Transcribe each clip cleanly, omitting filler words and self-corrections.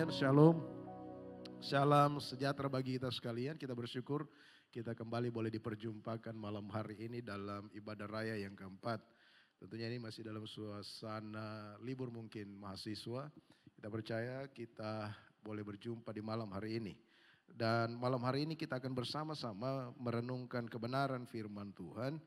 sekalian, shalom. Salam sejahtera bagi kita sekalian. Kita bersyukur kita kembali boleh diperjumpakan malam hari ini dalam ibadah raya yang keempat. Tentunya ini masih dalam suasana libur mungkin mahasiswa. Kita percaya kita boleh berjumpa di malam hari ini. Dan malam hari ini kita akan bersama-sama merenungkan kebenaran firman Tuhan.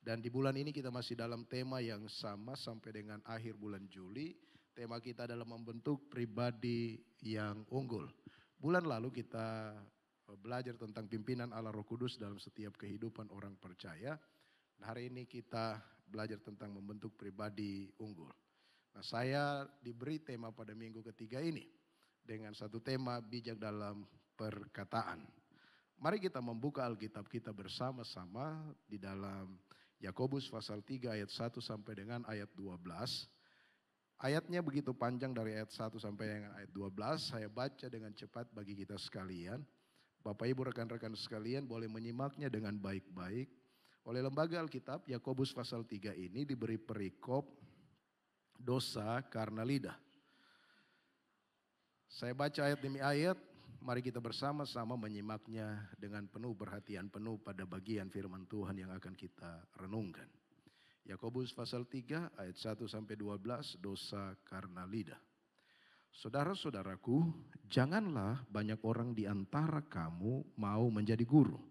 Dan di bulan ini kita masih dalam tema yang sama sampai dengan akhir bulan Juli. Tema kita adalah membentuk pribadi yang unggul. Bulan lalu kita belajar tentang pimpinan Allah Roh Kudus dalam setiap kehidupan orang percaya. Nah, hari ini kita belajar tentang membentuk pribadi unggul. Nah, saya diberi tema pada minggu ketiga ini dengan satu tema bijak dalam perkataan. Mari kita membuka Alkitab kita bersama-sama di dalam Yakobus pasal 3 ayat 1 sampai dengan ayat 12. Ayatnya begitu panjang dari ayat 1 sampai dengan ayat 12. Saya baca dengan cepat bagi kita sekalian. Bapak Ibu rekan-rekan sekalian boleh menyimaknya dengan baik-baik. Oleh lembaga Alkitab Yakobus pasal 3 ini diberi perikop dosa karena lidah. Saya baca ayat demi ayat. Mari kita bersama-sama menyimaknya dengan penuh perhatian penuh pada bagian firman Tuhan yang akan kita renungkan. Yakobus pasal 3 ayat 1 sampai 12, dosa karena lidah. Saudara-saudaraku, janganlah banyak orang di antara kamu mau menjadi guru.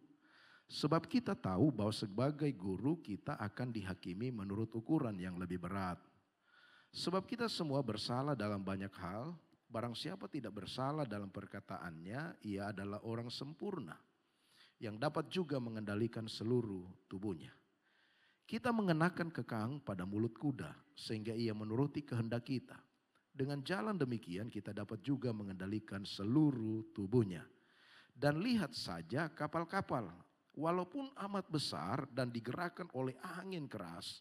Sebab kita tahu bahwa sebagai guru kita akan dihakimi menurut ukuran yang lebih berat. Sebab kita semua bersalah dalam banyak hal. Barang siapa tidak bersalah dalam perkataannya, ia adalah orang sempurna yang dapat juga mengendalikan seluruh tubuhnya. Kita mengenakan kekang pada mulut kuda sehingga ia menuruti kehendak kita. Dengan jalan demikian kita dapat juga mengendalikan seluruh tubuhnya. Dan lihat saja kapal-kapal, walaupun amat besar dan digerakkan oleh angin keras,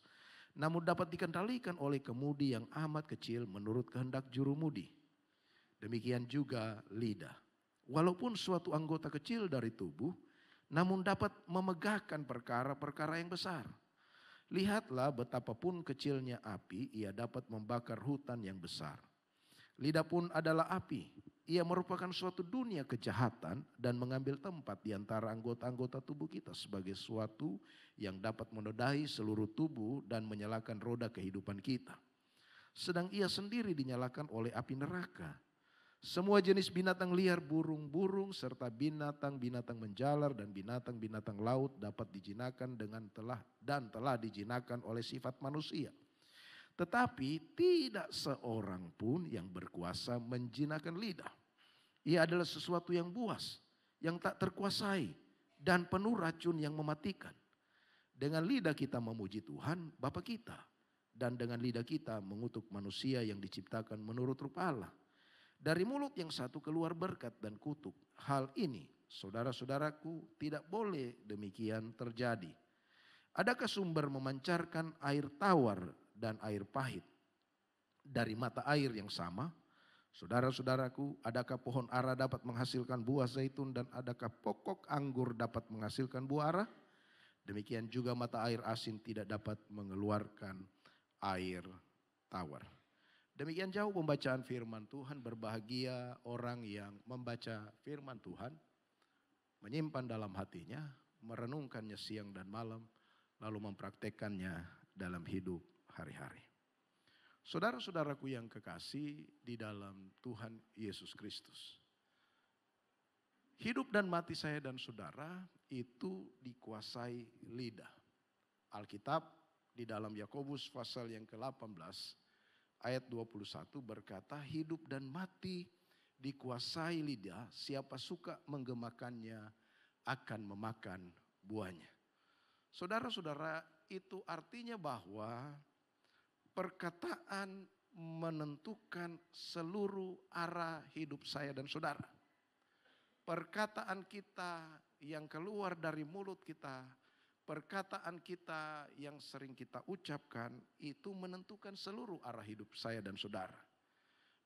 namun dapat dikendalikan oleh kemudi yang amat kecil menurut kehendak jurumudi. Demikian juga lidah. Walaupun suatu anggota kecil dari tubuh, namun dapat memegahkan perkara-perkara yang besar. Lihatlah betapapun kecilnya api, ia dapat membakar hutan yang besar. Lidah pun adalah api. Ia merupakan suatu dunia kejahatan dan mengambil tempat di antara anggota-anggota tubuh kita sebagai suatu yang dapat menodai seluruh tubuh dan menyalakan roda kehidupan kita. Sedang ia sendiri dinyalakan oleh api neraka. Semua jenis binatang liar, burung-burung, serta binatang-binatang menjalar dan binatang-binatang laut dapat dijinakan telah dijinakan oleh sifat manusia. Tetapi tidak seorang pun yang berkuasa menjinakkan lidah. Ia adalah sesuatu yang buas, yang tak terkuasai dan penuh racun yang mematikan. Dengan lidah kita memuji Tuhan Bapa kita, dan dengan lidah kita mengutuk manusia yang diciptakan menurut rupa Allah. Dari mulut yang satu keluar berkat dan kutuk. Hal ini, saudara-saudaraku, tidak boleh demikian terjadi. Adakah sumber memancarkan air tawar dan air pahit dari mata air yang sama? Saudara-saudaraku, adakah pohon ara dapat menghasilkan buah zaitun dan adakah pokok anggur dapat menghasilkan buah ara? Demikian juga mata air asin tidak dapat mengeluarkan air tawar. Demikian jauh pembacaan firman Tuhan. Berbahagia orang yang membaca firman Tuhan, menyimpan dalam hatinya, merenungkannya siang dan malam, lalu mempraktekannya dalam hidup hari-hari. Saudara-saudaraku yang kekasih di dalam Tuhan Yesus Kristus. Hidup dan mati saya dan saudara itu dikuasai lidah. Alkitab di dalam Yakobus pasal yang ke-18 ayat 21 berkata, hidup dan mati dikuasai lidah, siapa suka menggemakannya akan memakan buahnya. Saudara-saudara, itu artinya bahwa perkataan menentukan seluruh arah hidup saya dan saudara. Perkataan kita yang keluar dari mulut kita, perkataan kita yang sering kita ucapkan itu menentukan seluruh arah hidup saya dan saudara.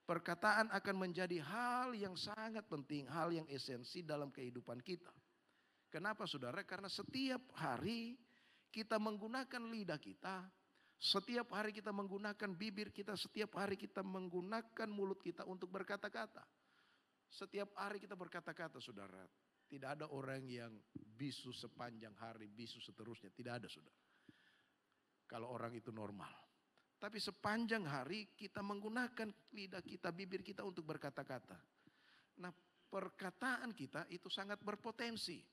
Perkataan akan menjadi hal yang sangat penting, hal yang esensi dalam kehidupan kita. Kenapa saudara? Karena setiap hari kita menggunakan lidah kita, setiap hari kita menggunakan bibir kita, setiap hari kita menggunakan mulut kita untuk berkata-kata. Setiap hari kita berkata-kata saudara. Tidak ada orang yang bisu sepanjang hari, bisu seterusnya. Tidak ada saudara. Kalau orang itu normal. Tapi sepanjang hari kita menggunakan lidah kita, bibir kita untuk berkata-kata. Nah, perkataan kita itu sangat berpotensi.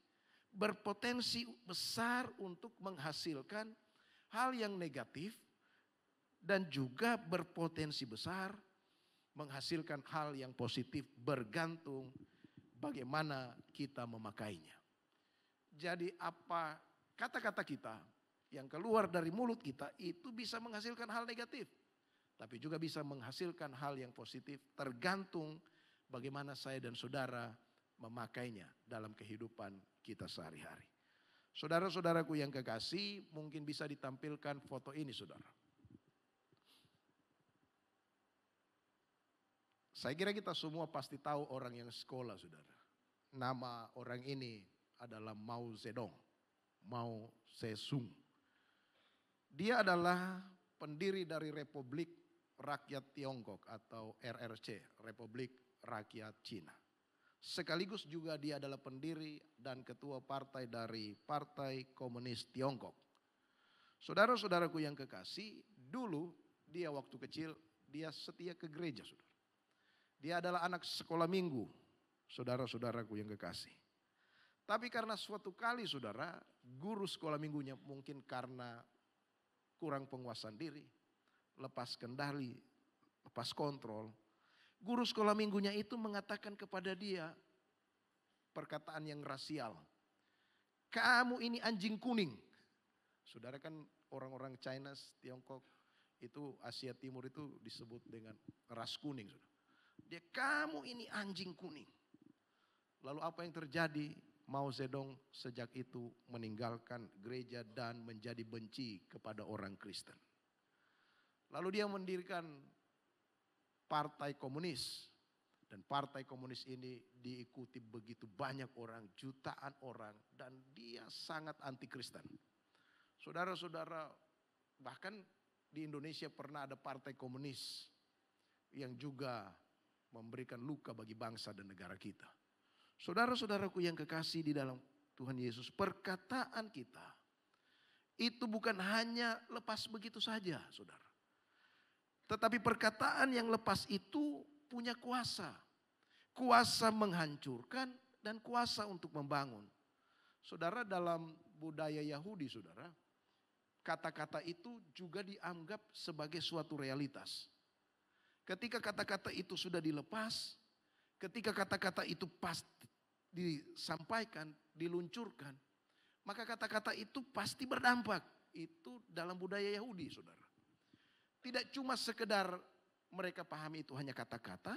Berpotensi besar untuk menghasilkan hal yang negatif dan juga berpotensi besar menghasilkan hal yang positif bergantung bagaimana kita memakainya. Jadi apa kata-kata kita yang keluar dari mulut kita itu bisa menghasilkan hal negatif. Tapi juga bisa menghasilkan hal yang positif tergantung bagaimana saya dan saudara memakainya dalam kehidupan kita sehari-hari. Saudara-saudaraku yang kekasih, mungkin bisa ditampilkan foto ini saudara. Saya kira kita semua pasti tahu orang yang sekolah saudara. Nama orang ini adalah Mao Zedong, Mao Zedong. Dia adalah pendiri dari Republik Rakyat Tiongkok atau RRC, Republik Rakyat Cina. Sekaligus juga dia adalah pendiri dan ketua partai dari Partai Komunis Tiongkok. Saudara-saudaraku yang kekasih, dulu dia waktu kecil dia setia ke gereja saudara. Dia adalah anak sekolah minggu, saudara-saudaraku yang kekasih. Tapi karena suatu kali saudara, guru sekolah minggunya mungkin karena kurang penguasaan diri, lepas kendali, lepas kontrol. Guru sekolah minggunya itu mengatakan kepada dia perkataan yang rasial. Kamu ini anjing kuning. Saudara kan orang-orang China, Tiongkok, itu Asia Timur itu disebut dengan ras kuning. Saudara. Dia, kamu ini anjing kuning. Lalu apa yang terjadi? Mao Zedong sejak itu meninggalkan gereja dan menjadi benci kepada orang Kristen. Lalu dia mendirikan Partai Komunis. Dan Partai Komunis ini diikuti begitu banyak orang, jutaan orang. Dan dia sangat anti Kristen. Saudara-saudara, bahkan di Indonesia pernah ada Partai Komunis yang juga memberikan luka bagi bangsa dan negara kita. Saudara-saudaraku yang kekasih di dalam Tuhan Yesus, perkataan kita itu bukan hanya lepas begitu saja, saudara. Tetapi perkataan yang lepas itu punya kuasa. Kuasa menghancurkan dan kuasa untuk membangun. Saudara, dalam budaya Yahudi, saudara, kata-kata itu juga dianggap sebagai suatu realitas. Ketika kata-kata itu sudah dilepas, ketika kata-kata itu pasti disampaikan, diluncurkan, maka kata-kata itu pasti berdampak. Itu dalam budaya Yahudi, saudara. Tidak cuma sekedar mereka pahami itu hanya kata-kata,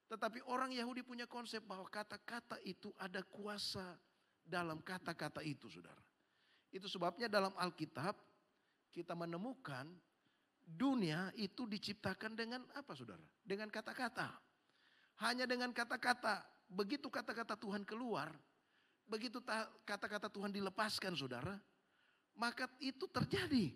tetapi orang Yahudi punya konsep bahwa kata-kata itu ada kuasa dalam kata-kata itu, saudara. Itu sebabnya dalam Alkitab kita menemukan dunia itu diciptakan dengan apa, saudara? Dengan kata-kata. Hanya dengan kata-kata. Begitu kata-kata Tuhan keluar, begitu kata-kata Tuhan dilepaskan, saudara, maka itu terjadi.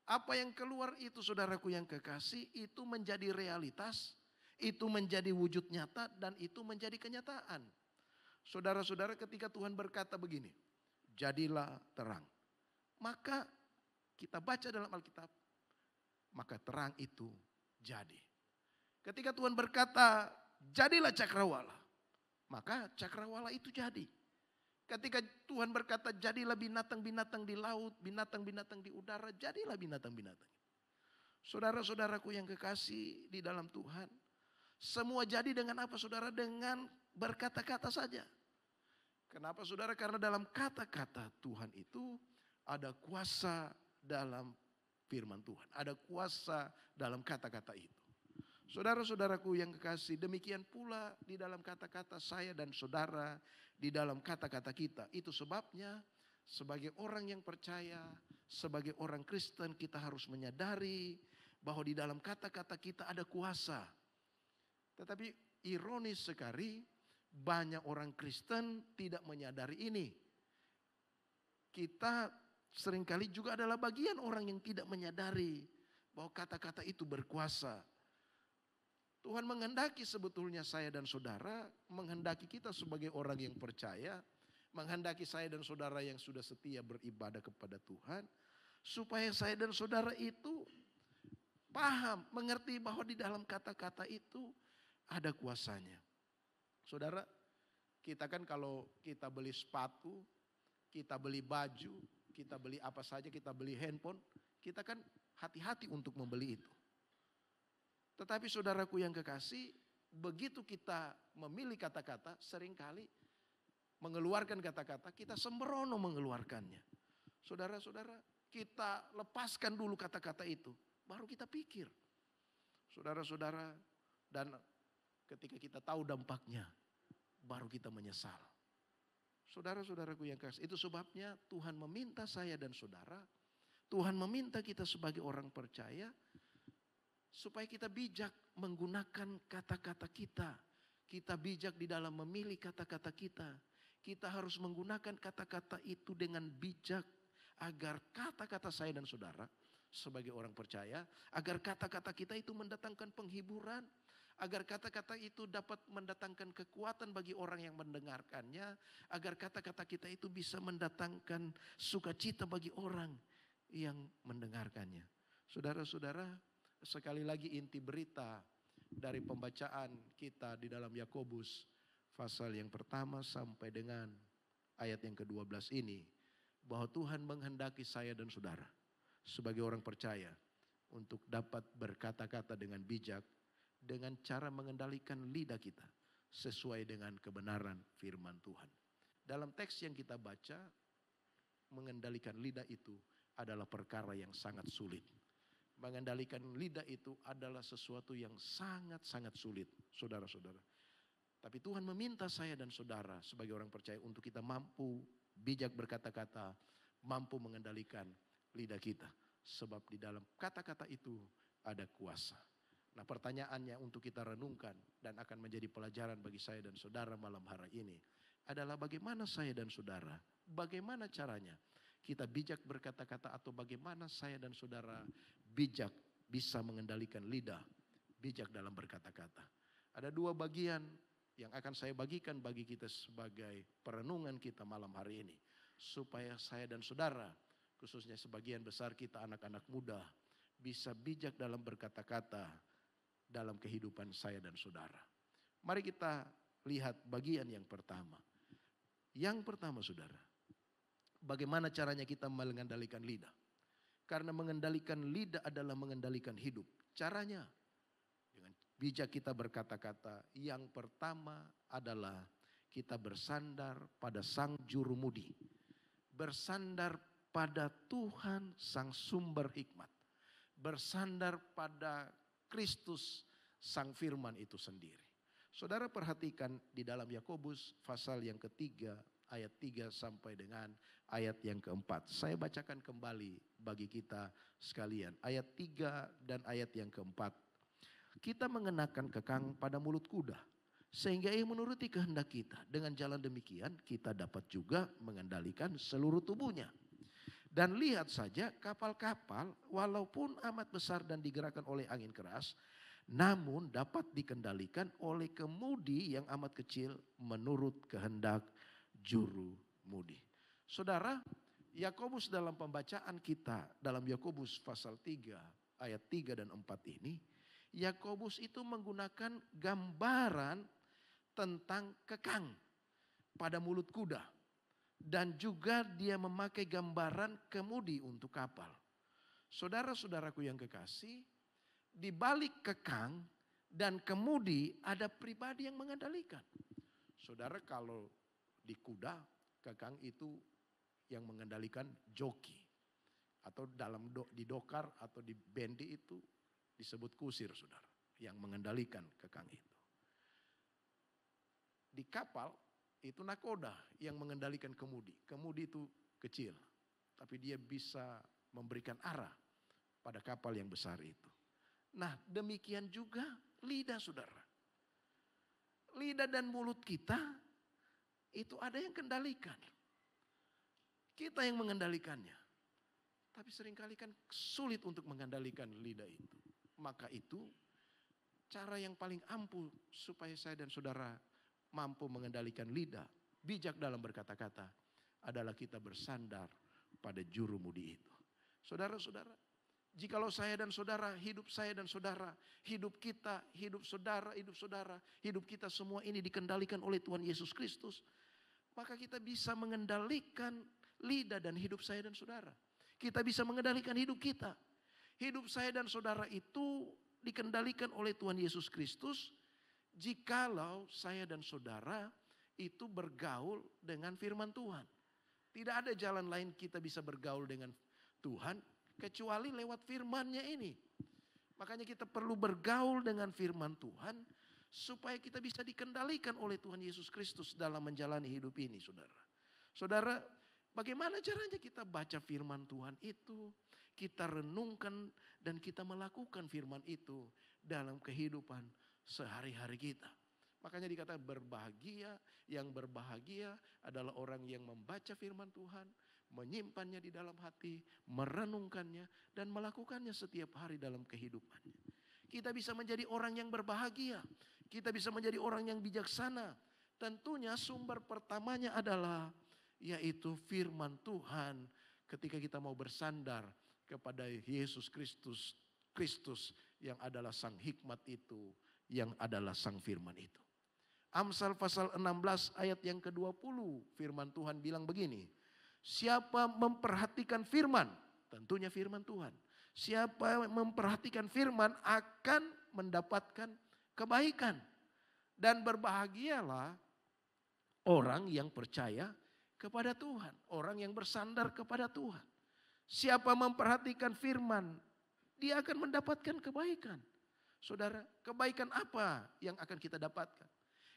Apa yang keluar itu, saudaraku yang kekasih, itu menjadi realitas, itu menjadi wujud nyata, dan itu menjadi kenyataan. Saudara-saudara, ketika Tuhan berkata begini, jadilah terang. Maka kita baca dalam Alkitab, maka terang itu jadi. Ketika Tuhan berkata, jadilah cakrawala, maka cakrawala itu jadi. Ketika Tuhan berkata, jadilah binatang-binatang di laut, binatang-binatang di udara, jadilah binatang-binatang. Saudara-saudaraku yang kekasih di dalam Tuhan, semua jadi dengan apa, saudara? Dengan berkata-kata saja. Kenapa, saudara? Karena dalam kata-kata Tuhan itu ada kuasa dalam firman Tuhan. Ada kuasa dalam kata-kata itu. Saudara-saudaraku yang kekasih, demikian pula di dalam kata-kata saya dan saudara, di dalam kata-kata kita. Itu sebabnya sebagai orang yang percaya, sebagai orang Kristen, kita harus menyadari bahwa di dalam kata-kata kita ada kuasa. Tetapi ironis sekali, banyak orang Kristen tidak menyadari ini. Kita seringkali juga adalah bagian orang yang tidak menyadari bahwa kata-kata itu berkuasa. Tuhan menghendaki sebetulnya saya dan saudara, menghendaki kita sebagai orang yang percaya, menghendaki saya dan saudara yang sudah setia beribadah kepada Tuhan, supaya saya dan saudara itu paham, mengerti bahwa di dalam kata-kata itu ada kuasanya. Saudara, kita kan kalau kita beli sepatu, kita beli baju, kita beli apa saja, kita beli handphone, kita kan hati-hati untuk membeli itu. Tetapi saudaraku yang kekasih, begitu kita memilih kata-kata, seringkali mengeluarkan kata-kata, kita sembrono mengeluarkannya. Saudara-saudara, kita lepaskan dulu kata-kata itu, baru kita pikir. Saudara-saudara, dan ketika kita tahu dampaknya, baru kita menyesal. Saudara-saudaraku yang kasih, itu sebabnya Tuhan meminta saya dan saudara, Tuhan meminta kita sebagai orang percaya, supaya kita bijak menggunakan kata-kata kita. Kita bijak di dalam memilih kata-kata kita. Kita harus menggunakan kata-kata itu dengan bijak, agar kata-kata saya dan saudara sebagai orang percaya, agar kata-kata kita itu mendatangkan penghiburan, agar kata-kata itu dapat mendatangkan kekuatan bagi orang yang mendengarkannya, agar kata-kata kita itu bisa mendatangkan sukacita bagi orang yang mendengarkannya. Saudara-saudara, sekali lagi inti berita dari pembacaan kita di dalam Yakobus pasal yang pertama sampai dengan ayat yang ke-12 ini, bahwa Tuhan menghendaki saya dan saudara sebagai orang percaya untuk dapat berkata-kata dengan bijak, dengan cara mengendalikan lidah kita sesuai dengan kebenaran firman Tuhan. Dalam teks yang kita baca, mengendalikan lidah itu adalah perkara yang sangat sulit. Mengendalikan lidah itu adalah sesuatu yang sangat-sangat sulit, saudara-saudara. Tapi Tuhan meminta saya dan saudara sebagai orang percaya untuk kita mampu bijak berkata-kata, mampu mengendalikan lidah kita. Sebab di dalam kata-kata itu ada kuasa. Nah, pertanyaannya untuk kita renungkan dan akan menjadi pelajaran bagi saya dan saudara malam hari ini adalah bagaimana saya dan saudara, bagaimana caranya kita bijak berkata-kata, atau bagaimana saya dan saudara bijak bisa mengendalikan lidah, bijak dalam berkata-kata. Ada dua bagian yang akan saya bagikan bagi kita sebagai perenungan kita malam hari ini. Supaya saya dan saudara, khususnya sebagian besar kita anak-anak muda, bisa bijak dalam berkata-kata dalam kehidupan saya dan saudara. Mari kita lihat bagian yang pertama. Yang pertama saudara, bagaimana caranya kita mengendalikan lidah? Karena mengendalikan lidah adalah mengendalikan hidup. Caranya dengan bijak kita berkata-kata. Yang pertama adalah kita bersandar pada Sang Jurumudi. Bersandar pada Tuhan Sang Sumber Hikmat. Bersandar pada Kristus Sang Firman itu sendiri. Saudara perhatikan di dalam Yakobus pasal yang ketiga, ayat 3 sampai dengan ayat yang keempat. Saya bacakan kembali bagi kita sekalian. Ayat 3 dan ayat yang keempat. Kita mengenakan kekang pada mulut kuda, sehingga ia menuruti kehendak kita. Dengan jalan demikian kita dapat juga mengendalikan seluruh tubuhnya. Dan lihat saja kapal-kapal walaupun amat besar dan digerakkan oleh angin keras, namun dapat dikendalikan oleh kemudi yang amat kecil menurut kehendak jurumudi. Saudara, Yakobus dalam pembacaan kita dalam Yakobus pasal 3 ayat 3 dan 4 ini, Yakobus itu menggunakan gambaran tentang kekang pada mulut kuda. Dan juga dia memakai gambaran kemudi untuk kapal. Saudara-saudaraku yang kekasih, di balik kekang dan kemudi ada pribadi yang mengendalikan. Saudara, kalau di kuda, kekang itu yang mengendalikan joki. Atau di dokar atau di bendi itu disebut kusir, saudara. Yang mengendalikan kekang itu. Di kapal itu nakoda yang mengendalikan kemudi. Kemudi itu kecil, tapi dia bisa memberikan arah pada kapal yang besar itu. Nah, demikian juga lidah, saudara. Lidah dan mulut kita itu ada yang kendalikan. Kita yang mengendalikannya. Tapi seringkali kan sulit untuk mengendalikan lidah itu. Maka itu cara yang paling ampuh supaya saya dan saudara mampu mengendalikan lidah, bijak dalam berkata-kata, adalah kita bersandar pada jurumudi itu. Saudara-saudara, jikalau saya dan saudara, hidup saya dan saudara, hidup kita, hidup saudara, hidup kita semua ini dikendalikan oleh Tuhan Yesus Kristus, maka kita bisa mengendalikan lidah dan hidup saya dan saudara. Kita bisa mengendalikan hidup kita. Hidup saya dan saudara itu dikendalikan oleh Tuhan Yesus Kristus jikalau saya dan saudara itu bergaul dengan firman Tuhan. Tidak ada jalan lain kita bisa bergaul dengan Tuhan kecuali lewat firman-Nya ini. Makanya kita perlu bergaul dengan firman Tuhan supaya kita bisa dikendalikan oleh Tuhan Yesus Kristus dalam menjalani hidup ini, saudara. Saudara, bagaimana caranya kita baca firman Tuhan itu? Kita renungkan dan kita melakukan firman itu dalam kehidupan sehari-hari kita. Makanya dikatakan yang berbahagia adalah orang yang membaca firman Tuhan, menyimpannya di dalam hati, merenungkannya dan melakukannya setiap hari dalam kehidupannya. Kita bisa menjadi orang yang berbahagia, kita bisa menjadi orang yang bijaksana. Tentunya sumber pertamanya adalah yaitu firman Tuhan ketika kita mau bersandar kepada Yesus Kristus yang adalah sang hikmat itu, yang adalah sang firman itu. Amsal pasal 16 ayat yang ke-20 firman Tuhan bilang begini. Siapa memperhatikan firman, tentunya firman Tuhan. Siapa memperhatikan firman akan mendapatkan kebaikan. Dan berbahagialah orang yang percaya kepada Tuhan, orang yang bersandar kepada Tuhan. Siapa memperhatikan firman, dia akan mendapatkan kebaikan. Saudara, kebaikan apa yang akan kita dapatkan?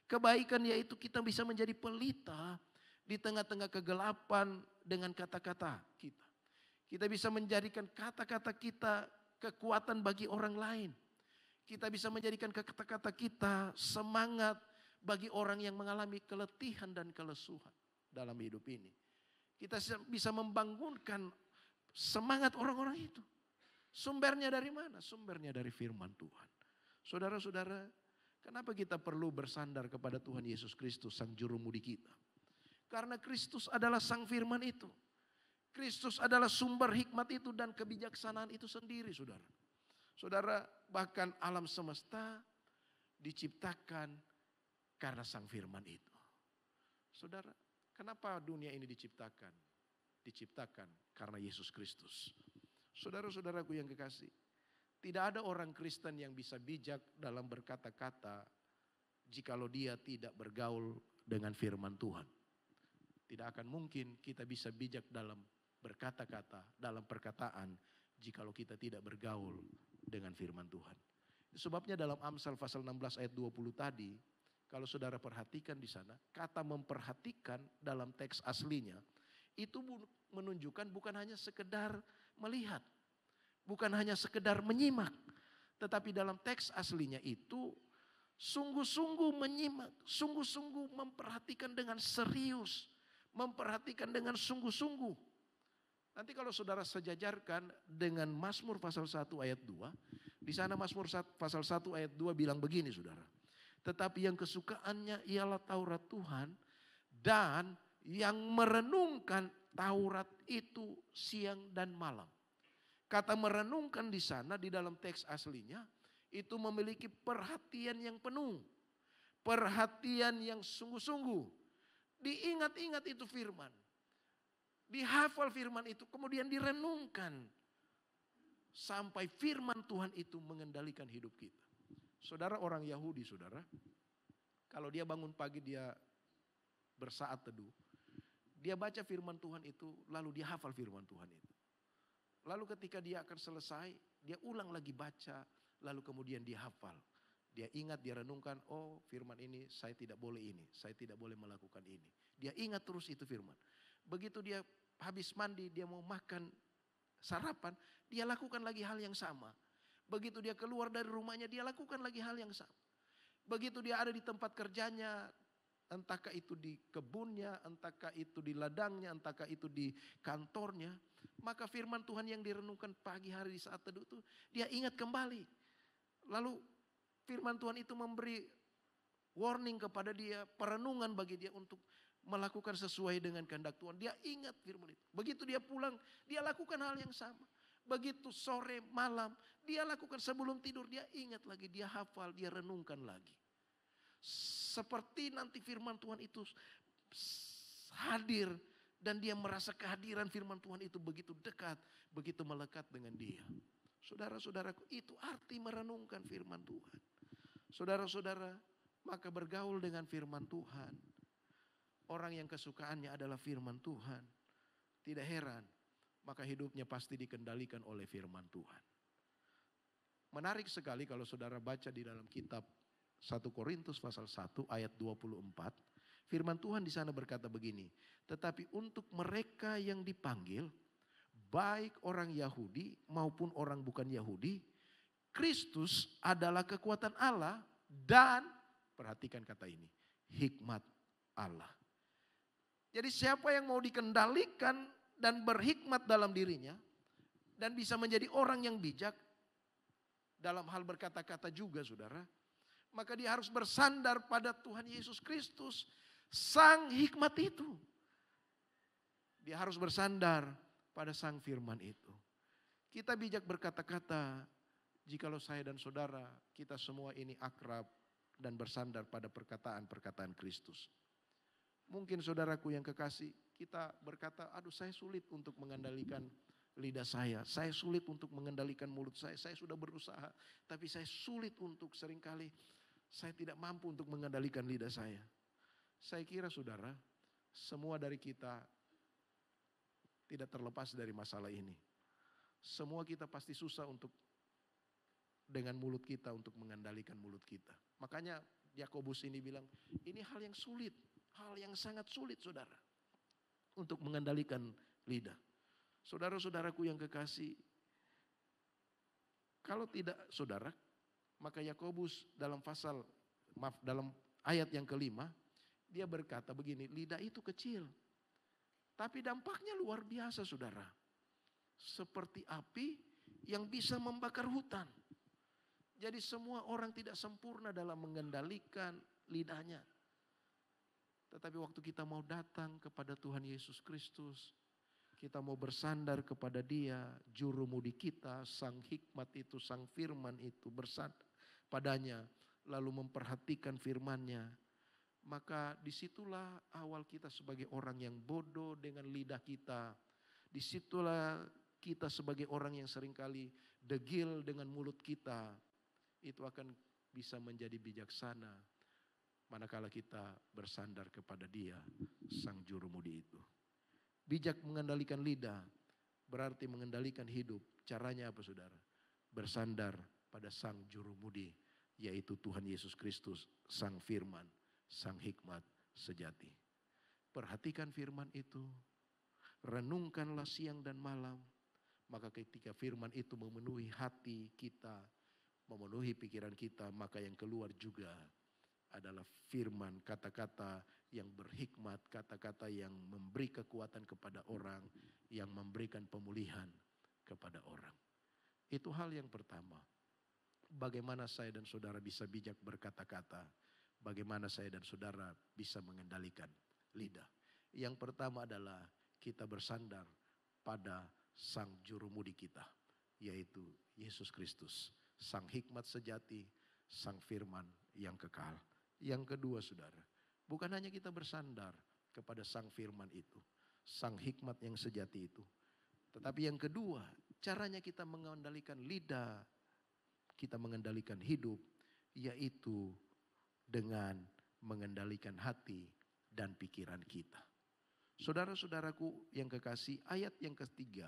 Kebaikan yaitu kita bisa menjadi pelita di tengah-tengah kegelapan dengan kata-kata kita. Kita bisa menjadikan kata-kata kita kekuatan bagi orang lain. Kita bisa menjadikan kata-kata kita semangat bagi orang yang mengalami keletihan dan kelesuhan dalam hidup ini. Kita bisa membangunkan semangat orang-orang itu. Sumbernya dari mana? Sumbernya dari firman Tuhan. Saudara-saudara, kenapa kita perlu bersandar kepada Tuhan Yesus Kristus, sang jurumudi kita? Karena Kristus adalah sang firman itu. Kristus adalah sumber hikmat itu dan kebijaksanaan itu sendiri, saudara. Saudara, bahkan alam semesta diciptakan karena sang firman itu. Saudara, kenapa dunia ini diciptakan? Diciptakan karena Yesus Kristus. Saudara-saudaraku yang kekasih, tidak ada orang Kristen yang bisa bijak dalam berkata-kata jikalau dia tidak bergaul dengan firman Tuhan. Tidak akan mungkin kita bisa bijak dalam berkata-kata, dalam perkataan jikalau kita tidak bergaul dengan firman Tuhan. Sebabnya dalam Amsal pasal 16 ayat 20 tadi, kalau saudara perhatikan di sana, kata memperhatikan dalam teks aslinya itu menunjukkan bukan hanya sekedar melihat, bukan hanya sekedar menyimak, tetapi dalam teks aslinya itu sungguh-sungguh menyimak, sungguh-sungguh memperhatikan dengan serius, memperhatikan dengan sungguh-sungguh. Nanti kalau saudara sejajarkan dengan Mazmur pasal 1 ayat 2, di sana Mazmur pasal 1 ayat 2 bilang begini, saudara. Tetapi yang kesukaannya ialah Taurat Tuhan dan yang merenungkan Taurat itu siang dan malam. Kata merenungkan di sana di dalam teks aslinya itu memiliki perhatian yang penuh. Perhatian yang sungguh-sungguh. Diingat-ingat itu firman. Dihafal firman itu kemudian direnungkan. Sampai firman Tuhan itu mengendalikan hidup kita. Saudara, orang Yahudi, saudara, kalau dia bangun pagi dia bersaat teduh, dia baca firman Tuhan itu, lalu dia hafal firman Tuhan itu. Lalu ketika dia akan selesai, dia ulang lagi baca, lalu kemudian dia hafal. Dia ingat, dia renungkan, oh firman ini saya tidak boleh ini, saya tidak boleh melakukan ini. Dia ingat terus itu firman. Begitu dia habis mandi, dia mau makan sarapan, dia lakukan lagi hal yang sama. Begitu dia keluar dari rumahnya, dia lakukan lagi hal yang sama. Begitu dia ada di tempat kerjanya, entahkah itu di kebunnya, entahkah itu di ladangnya, entahkah itu di kantornya, maka firman Tuhan yang direnungkan pagi hari di saat teduh itu dia ingat kembali. Lalu Firman Tuhan itu memberi warning kepada dia, perenungan bagi dia untuk melakukan sesuai dengan kehendak Tuhan. Dia ingat firman itu. Begitu dia pulang, dia lakukan hal yang sama. Begitu sore, malam, dia lakukan sebelum tidur, dia ingat lagi, dia hafal, dia renungkan lagi. Seperti nanti firman Tuhan itu hadir dan dia merasa kehadiran firman Tuhan itu begitu dekat, begitu melekat dengan dia. Saudara-saudaraku, itu arti merenungkan firman Tuhan. Saudara-saudara, maka bergaul dengan firman Tuhan. Orang yang kesukaannya adalah firman Tuhan. Tidak heran, maka hidupnya pasti dikendalikan oleh firman Tuhan. Menarik sekali kalau saudara baca di dalam kitab 1 Korintus pasal 1 ayat 24. Firman Tuhan di sana berkata begini. Tetapi untuk mereka yang dipanggil, baik orang Yahudi maupun orang bukan Yahudi, Kristus adalah kekuatan Allah dan, perhatikan kata ini, hikmat Allah. Jadi siapa yang mau dikendalikan dan berhikmat dalam dirinya dan bisa menjadi orang yang bijak dalam hal berkata-kata juga saudara, maka dia harus bersandar pada Tuhan Yesus Kristus, sang hikmat itu. Dia harus bersandar pada sang firman itu. Kita bijak berkata-kata jikalau saya dan saudara, kita semua ini akrab dan bersandar pada perkataan-perkataan Kristus. Mungkin saudaraku yang kekasih, kita berkata, aduh saya sulit untuk mengendalikan lidah saya sulit untuk mengendalikan mulut saya sudah berusaha, tapi saya sulit untuk seringkali, saya tidak mampu untuk mengendalikan lidah saya. Saya kira saudara, semua dari kita tidak terlepas dari masalah ini. Semua kita pasti susah untuk dengan mulut kita untuk mengendalikan mulut kita. Makanya Yakobus ini bilang, ini hal yang sulit. Hal yang sangat sulit saudara. Untuk mengendalikan lidah. Saudara-saudaraku yang kekasih. Kalau tidak saudara. Maka Yakobus dalam dalam ayat yang kelima. Dia berkata begini. Lidah itu kecil. Tapi dampaknya luar biasa saudara. Seperti api yang bisa membakar hutan. Jadi semua orang tidak sempurna dalam mengendalikan lidahnya. Tetapi waktu kita mau datang kepada Tuhan Yesus Kristus, kita mau bersandar kepada Dia, jurumudi kita, sang hikmat itu, sang firman itu, bersandar padanya, lalu memperhatikan firman-Nya. Maka disitulah awal kita sebagai orang yang bodoh dengan lidah kita. Disitulah kita sebagai orang yang seringkali degil dengan mulut kita. Itu akan bisa menjadi bijaksana. Manakala kita bersandar kepada Dia, sang jurumudi itu. Bijak mengendalikan lidah, berarti mengendalikan hidup. Caranya apa saudara? Bersandar pada sang jurumudi, yaitu Tuhan Yesus Kristus, sang firman, sang hikmat sejati. Perhatikan firman itu, renungkanlah siang dan malam. Maka ketika firman itu memenuhi hati kita, memenuhi pikiran kita, maka yang keluar juga adalah firman, kata-kata yang berhikmat, kata-kata yang memberi kekuatan kepada orang, yang memberikan pemulihan kepada orang. Itu hal yang pertama. Bagaimana saya dan saudara bisa bijak berkata-kata, bagaimana saya dan saudara bisa mengendalikan lidah. Yang pertama adalah kita bersandar pada sang jurumudi kita, yaitu Yesus Kristus, sang hikmat sejati, sang firman yang kekal. Yang kedua saudara, bukan hanya kita bersandar kepada sang firman itu, sang hikmat yang sejati itu. Tetapi yang kedua, caranya kita mengendalikan lidah, kita mengendalikan hidup, yaitu dengan mengendalikan hati dan pikiran kita. Saudara-saudaraku yang kekasih, ayat yang ketiga,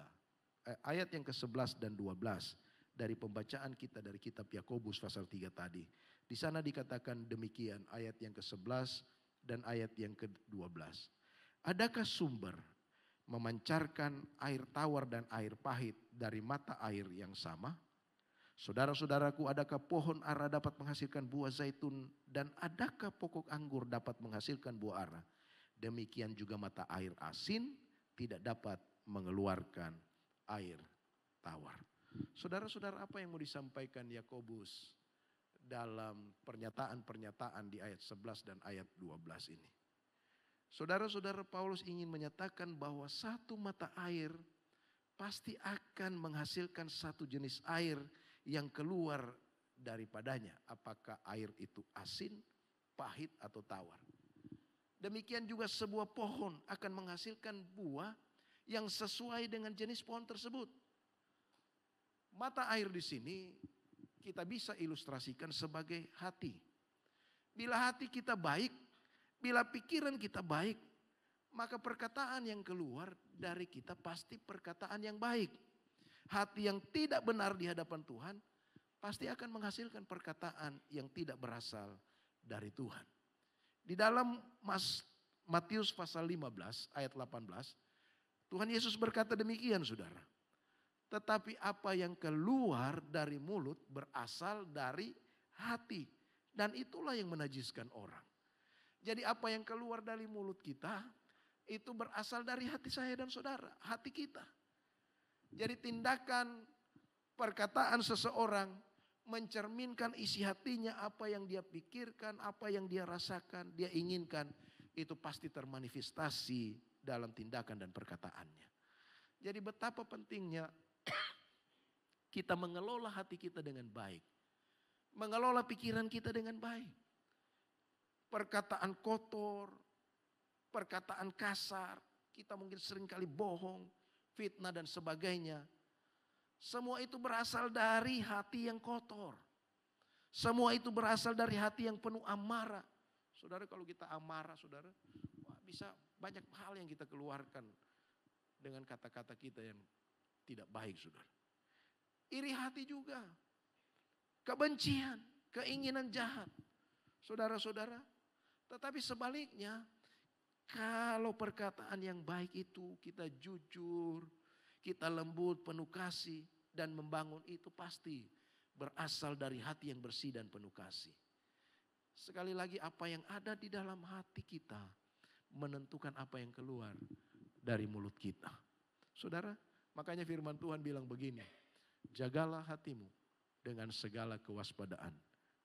ayat yang ke-11 dan 12 dari pembacaan kita dari kitab Yakobus pasal 3 tadi. Di sana dikatakan demikian ayat yang ke-11 dan ayat yang ke-12. Adakah sumber memancarkan air tawar dan air pahit dari mata air yang sama? Saudara-saudaraku, adakah pohon ara dapat menghasilkan buah zaitun dan adakah pokok anggur dapat menghasilkan buah ara? Demikian juga mata air asin tidak dapat mengeluarkan air tawar. Saudara-saudara, apa yang mau disampaikan Yakobus dalam pernyataan-pernyataan di ayat 11 dan ayat 12 ini. Saudara-saudara, Paulus ingin menyatakan bahwa satu mata air pasti akan menghasilkan satu jenis air yang keluar daripadanya. Apakah air itu asin, pahit atau tawar. Demikian juga sebuah pohon akan menghasilkan buah yang sesuai dengan jenis pohon tersebut. Mata air di sini kita bisa ilustrasikan sebagai hati. Bila hati kita baik, bila pikiran kita baik, maka perkataan yang keluar dari kita pasti perkataan yang baik. Hati yang tidak benar di hadapan Tuhan pasti akan menghasilkan perkataan yang tidak berasal dari Tuhan. Di dalam Matius pasal 15 ayat 18, Tuhan Yesus berkata demikian, saudara. Tetapi apa yang keluar dari mulut berasal dari hati. Dan itulah yang menajiskan orang. Jadi apa yang keluar dari mulut kita itu berasal dari hati saya dan saudara. Hati kita. Jadi tindakan perkataan seseorang mencerminkan isi hatinya, apa yang dia pikirkan, apa yang dia rasakan, dia inginkan. Itu pasti termanifestasi dalam tindakan dan perkataannya. Jadi betapa pentingnya kita mengelola hati kita dengan baik. Mengelola pikiran kita dengan baik. Perkataan kotor, perkataan kasar, kita mungkin seringkali bohong, fitnah dan sebagainya. Semua itu berasal dari hati yang kotor. Semua itu berasal dari hati yang penuh amarah. Saudara, kalau kita amarah, saudara, bisa banyak hal yang kita keluarkan dengan kata-kata kita yang tidak baik, saudara. Iri hati juga. Kebencian, keinginan jahat. Saudara-saudara, tetapi sebaliknya, kalau perkataan yang baik itu kita jujur, kita lembut, penuh kasih, dan membangun, itu pasti berasal dari hati yang bersih dan penuh kasih. Sekali lagi, apa yang ada di dalam hati kita menentukan apa yang keluar dari mulut kita. Saudara, makanya firman Tuhan bilang begini, jagalah hatimu dengan segala kewaspadaan,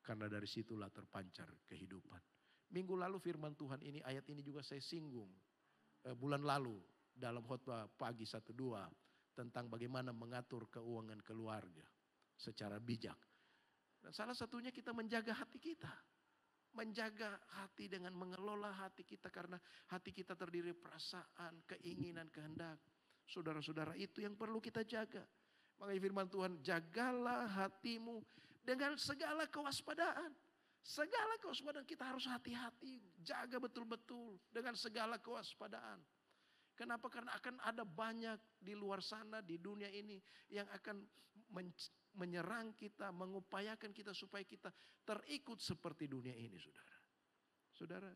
karena dari situlah terpancar kehidupan. Minggu lalu firman Tuhan ini, ayat ini juga saya singgung bulan lalu dalam khotbah pagi 1-2 tentang bagaimana mengatur keuangan keluarga secara bijak. Dan salah satunya kita menjaga hati kita. Menjaga hati dengan mengelola hati kita, karena hati kita terdiri perasaan, keinginan, kehendak. Saudara-saudara, itu yang perlu kita jaga. Makanya firman Tuhan, jagalah hatimu dengan segala kewaspadaan. Segala kewaspadaan, kita harus hati-hati, jaga betul-betul dengan segala kewaspadaan. Kenapa? Karena akan ada banyak di luar sana, di dunia ini yang akan menyerang kita, mengupayakan kita supaya kita terikut seperti dunia ini, saudara. Saudara,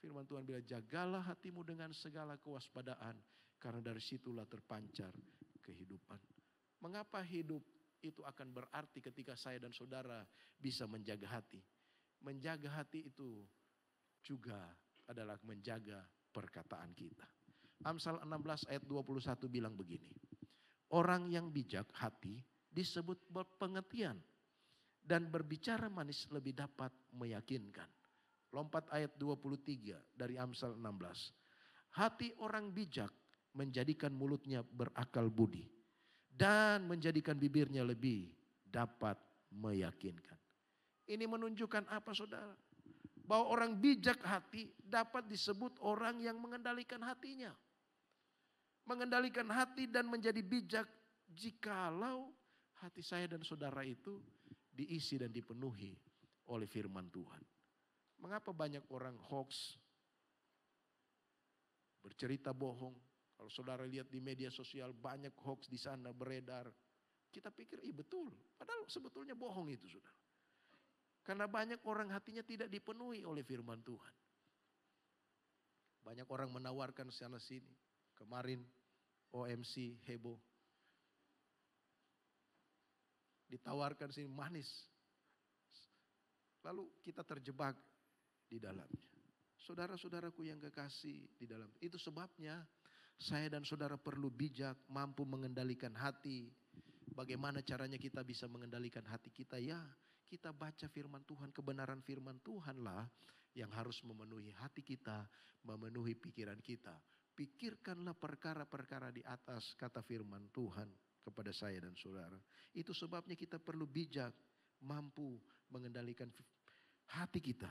firman Tuhan bilang, jagalah hatimu dengan segala kewaspadaan, karena dari situlah terpancar kehidupan. Mengapa hidup itu akan berarti ketika saya dan saudara bisa menjaga hati? Menjaga hati itu juga adalah menjaga perkataan kita. Amsal 16 ayat 21 bilang begini. Orang yang bijak hati disebut berpengertian, dan berbicara manis lebih dapat meyakinkan. Lompat ayat 23 dari Amsal 16. Hati orang bijak menjadikan mulutnya berakal budi, dan menjadikan bibirnya lebih dapat meyakinkan. Ini menunjukkan apa, saudara? Bahwa orang bijak hati dapat disebut orang yang mengendalikan hatinya. Mengendalikan hati dan menjadi bijak jikalau hati saya dan saudara itu diisi dan dipenuhi oleh firman Tuhan. Mengapa banyak orang hoax, bercerita bohong? Kalau saudara lihat di media sosial banyak hoax di sana beredar. Kita pikir betul, padahal sebetulnya bohong itu, saudara. Karena banyak orang hatinya tidak dipenuhi oleh firman Tuhan. Banyak orang menawarkan sana sini. Kemarin OMC heboh. Ditawarkan sini manis. Lalu kita terjebak di dalamnya. Saudara-saudaraku yang kekasih di dalam. Itu sebabnya saya dan saudara perlu bijak, mampu mengendalikan hati. Bagaimana caranya kita bisa mengendalikan hati kita? Ya, kita baca firman Tuhan, kebenaran firman Tuhanlah yang harus memenuhi hati kita, memenuhi pikiran kita. Pikirkanlah perkara-perkara di atas, kata firman Tuhan kepada saya dan saudara. Itu sebabnya kita perlu bijak, mampu mengendalikan hati kita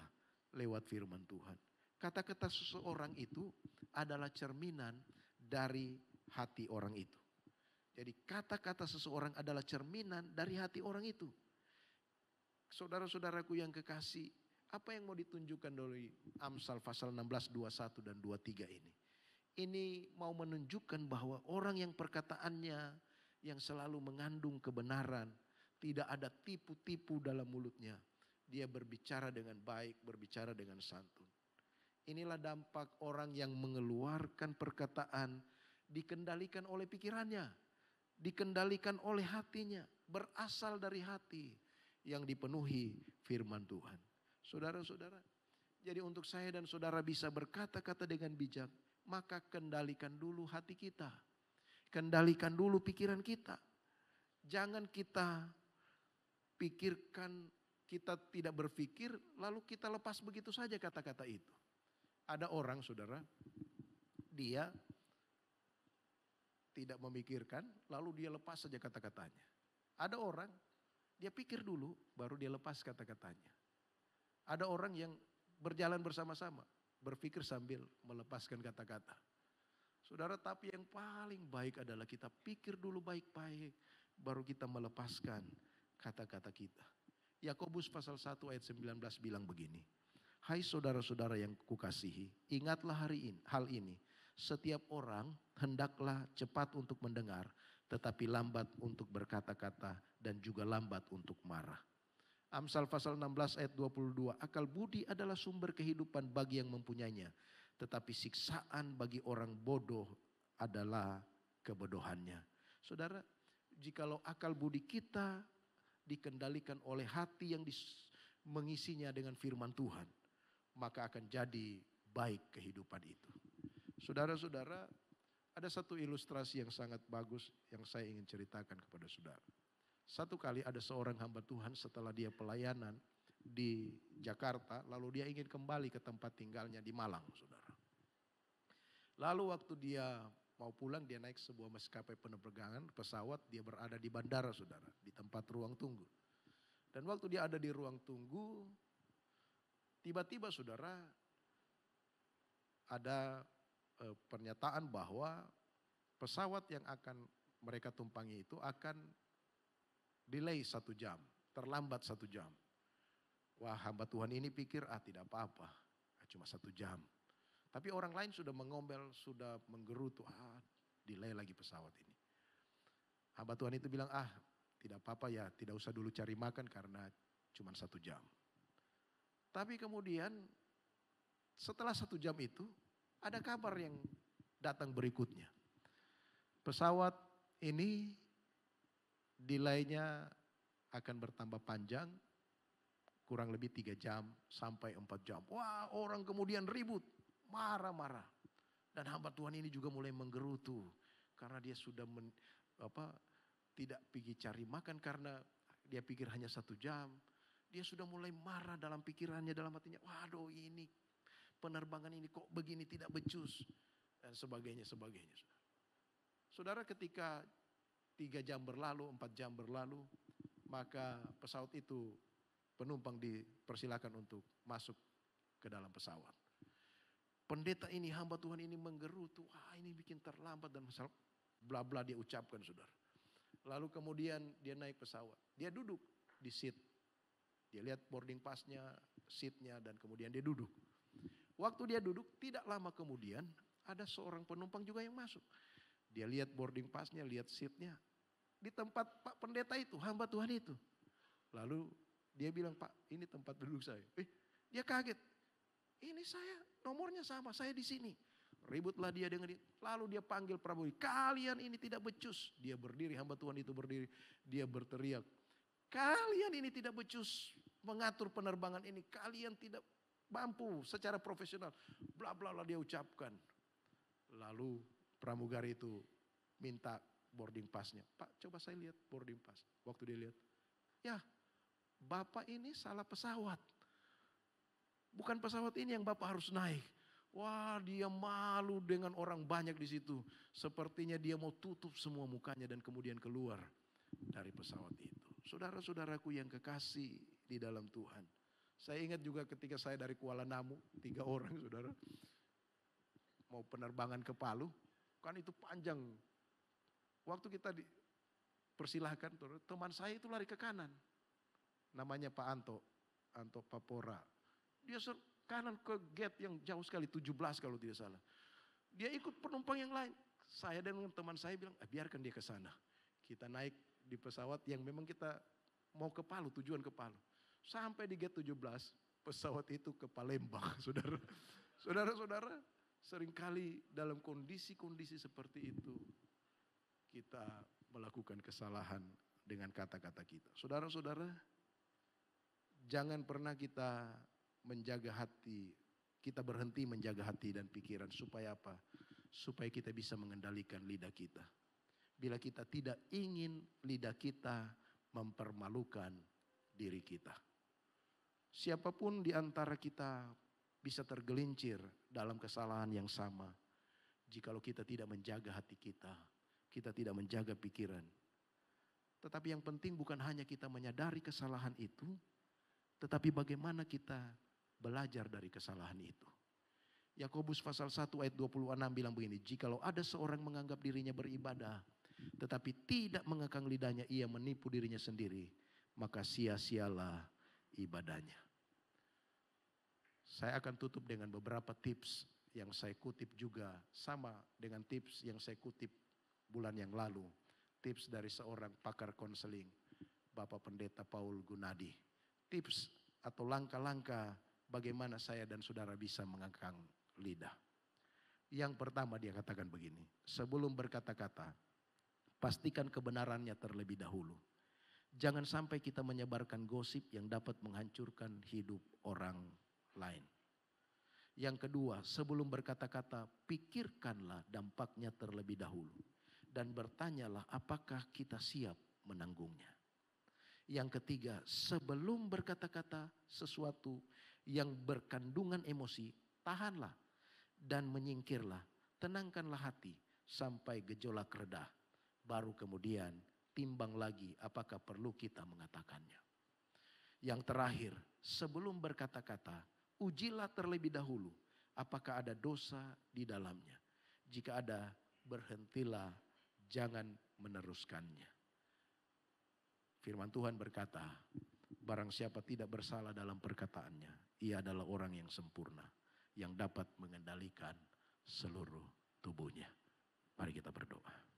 lewat firman Tuhan. Kata-kata seseorang itu adalah cerminan dari hati orang itu. Jadi kata-kata seseorang adalah cerminan dari hati orang itu. Saudara-saudaraku yang kekasih, apa yang mau ditunjukkan dari Amsal pasal 16, 21 dan 23 ini? Ini mau menunjukkan bahwa orang yang perkataannya yang selalu mengandung kebenaran, tidak ada tipu-tipu dalam mulutnya. Dia berbicara dengan baik, berbicara dengan santun. Inilah dampak orang yang mengeluarkan perkataan dikendalikan oleh pikirannya, dikendalikan oleh hatinya, berasal dari hati yang dipenuhi firman Tuhan. Saudara-saudara, jadi untuk saya dan saudara bisa berkata-kata dengan bijak, maka kendalikan dulu hati kita. Kendalikan dulu pikiran kita. Jangan kita pikirkan, kita tidak berpikir, lalu kita lepas begitu saja kata-kata itu. Ada orang, saudara, dia tidak memikirkan, lalu dia lepas saja kata-katanya. Ada orang, dia pikir dulu, baru dia lepas kata-katanya. Ada orang yang berjalan bersama-sama, berpikir sambil melepaskan kata-kata. Saudara, tapi yang paling baik adalah kita pikir dulu baik-baik, baru kita melepaskan kata-kata kita. Yakobus pasal 1 ayat 19 bilang begini. Hai saudara-saudara yang kukasihi, ingatlah hal ini. Setiap orang hendaklah cepat untuk mendengar, tetapi lambat untuk berkata-kata dan juga lambat untuk marah. Amsal pasal 16 ayat 22, akal budi adalah sumber kehidupan bagi yang mempunyainya. Tetapi siksaan bagi orang bodoh adalah kebodohannya. Saudara, jikalau akal budi kita dikendalikan oleh hati yang mengisinya dengan firman Tuhan, maka akan jadi baik kehidupan itu. Saudara-saudara, ada satu ilustrasi yang sangat bagus yang saya ingin ceritakan kepada saudara. Satu kali ada seorang hamba Tuhan setelah dia pelayanan di Jakarta, lalu dia ingin kembali ke tempat tinggalnya di Malang, saudara. Lalu waktu dia mau pulang, dia naik sebuah maskapai penerbangan pesawat, dia berada di bandara, saudara, di tempat ruang tunggu. Dan waktu dia ada di ruang tunggu, tiba-tiba saudara ada pernyataan bahwa pesawat yang akan mereka tumpangi itu akan delay 1 jam, terlambat 1 jam. Wah, hamba Tuhan ini pikir tidak apa-apa, cuma 1 jam. Tapi orang lain sudah mengombel, sudah menggerutu, delay lagi pesawat ini. Hamba Tuhan itu bilang, tidak apa-apa ya, tidak usah dulu cari makan karena cuma 1 jam. Tapi kemudian setelah 1 jam itu ada kabar yang datang berikutnya. Pesawat ini delaynya akan bertambah panjang, kurang lebih 3 jam sampai 4 jam. Wah, orang kemudian ribut, marah-marah. Dan hamba Tuhan ini juga mulai menggerutu karena dia sudah tidak pergi cari makan karena dia pikir hanya 1 jam. Dia sudah mulai marah dalam pikirannya, dalam hatinya. Waduh, ini penerbangan ini kok begini tidak becus. Dan sebagainya. Saudara, ketika 3 jam berlalu, 4 jam berlalu, maka pesawat itu penumpang dipersilakan untuk masuk ke dalam pesawat. Pendeta ini, hamba Tuhan ini menggerutu, ini bikin terlambat dan masalah bla bla dia ucapkan, saudara. Lalu kemudian dia naik pesawat, dia duduk di seat. Dia lihat boarding pass-nya, seat-nya, dan kemudian dia duduk. Waktu dia duduk, tidak lama kemudian ada seorang penumpang juga yang masuk. Dia lihat boarding pass-nya, lihat seat-nya. Di tempat Pak Pendeta itu, hamba Tuhan itu. Lalu dia bilang, Pak, ini tempat duduk saya. Dia kaget. Ini saya, nomornya sama, saya di sini. Ributlah dia dengan dia. Lalu dia panggil pramugari, kalian ini tidak becus. Dia berdiri, hamba Tuhan itu berdiri. Dia berteriak, kalian ini tidak becus mengatur penerbangan ini. Kalian tidak mampu secara profesional. Bla bla bla dia ucapkan. Lalu pramugari itu minta boarding pass-nya. Pak, coba saya lihat boarding pass. Waktu dia lihat, ya Bapak ini salah pesawat. Bukan pesawat ini yang Bapak harus naik. Wah, dia malu dengan orang banyak di situ. Sepertinya dia mau tutup semua mukanya dan kemudian keluar dari pesawat itu. Saudara-saudaraku yang kekasih di dalam Tuhan. Saya ingat juga ketika saya dari Kuala Namu, 3 orang saudara. Mau penerbangan ke Palu, kan itu panjang. Waktu kita dipersilahkan, teman saya itu lari ke kanan. Namanya Pak Anto Papora. Dia kanan ke gate yang jauh sekali, 17 kalau tidak salah. Dia ikut penumpang yang lain. Saya dan teman saya bilang, biarkan dia ke sana. Kita naik di pesawat yang memang kita mau ke Palu, tujuan ke Palu. Sampai di gate 17, pesawat itu ke Palembang, saudara. Saudara-saudara, seringkali dalam kondisi-kondisi seperti itu, kita melakukan kesalahan dengan kata-kata kita. Saudara-saudara, jangan pernah kita menjaga hati, kita berhenti menjaga hati dan pikiran supaya apa? Supaya kita bisa mengendalikan lidah kita. Bila kita tidak ingin lidah kita mempermalukan diri kita. Siapapun di antara kita bisa tergelincir dalam kesalahan yang sama. Jikalau kita tidak menjaga hati kita tidak menjaga pikiran. Tetapi yang penting bukan hanya kita menyadari kesalahan itu, tetapi bagaimana kita belajar dari kesalahan itu. Yakobus pasal 1 ayat 26 bilang begini, jikalau ada seorang menganggap dirinya beribadah, tetapi tidak mengekang lidahnya, ia menipu dirinya sendiri, maka sia-sialah ibadahnya. Saya akan tutup dengan beberapa tips yang saya kutip juga, sama dengan tips yang saya kutip bulan yang lalu. Tips dari seorang pakar konseling, Bapak Pendeta Paul Gunadi. Tips atau langkah-langkah bagaimana saya dan saudara bisa mengekang lidah. Yang pertama dia katakan begini, sebelum berkata-kata, pastikan kebenarannya terlebih dahulu. Jangan sampai kita menyebarkan gosip yang dapat menghancurkan hidup orang lain. Yang kedua, sebelum berkata-kata, pikirkanlah dampaknya terlebih dahulu. Dan bertanyalah apakah kita siap menanggungnya. Yang ketiga, sebelum berkata-kata sesuatu yang berkandungan emosi, tahanlah dan menyingkirlah. Tenangkanlah hati sampai gejolak reda. Baru kemudian timbang lagi apakah perlu kita mengatakannya. Yang terakhir, sebelum berkata-kata, ujilah terlebih dahulu apakah ada dosa di dalamnya. Jika ada, berhentilah, jangan meneruskannya. Firman Tuhan berkata, barang siapa tidak bersalah dalam perkataannya, ia adalah orang yang sempurna, yang dapat mengendalikan seluruh tubuhnya. Mari kita berdoa.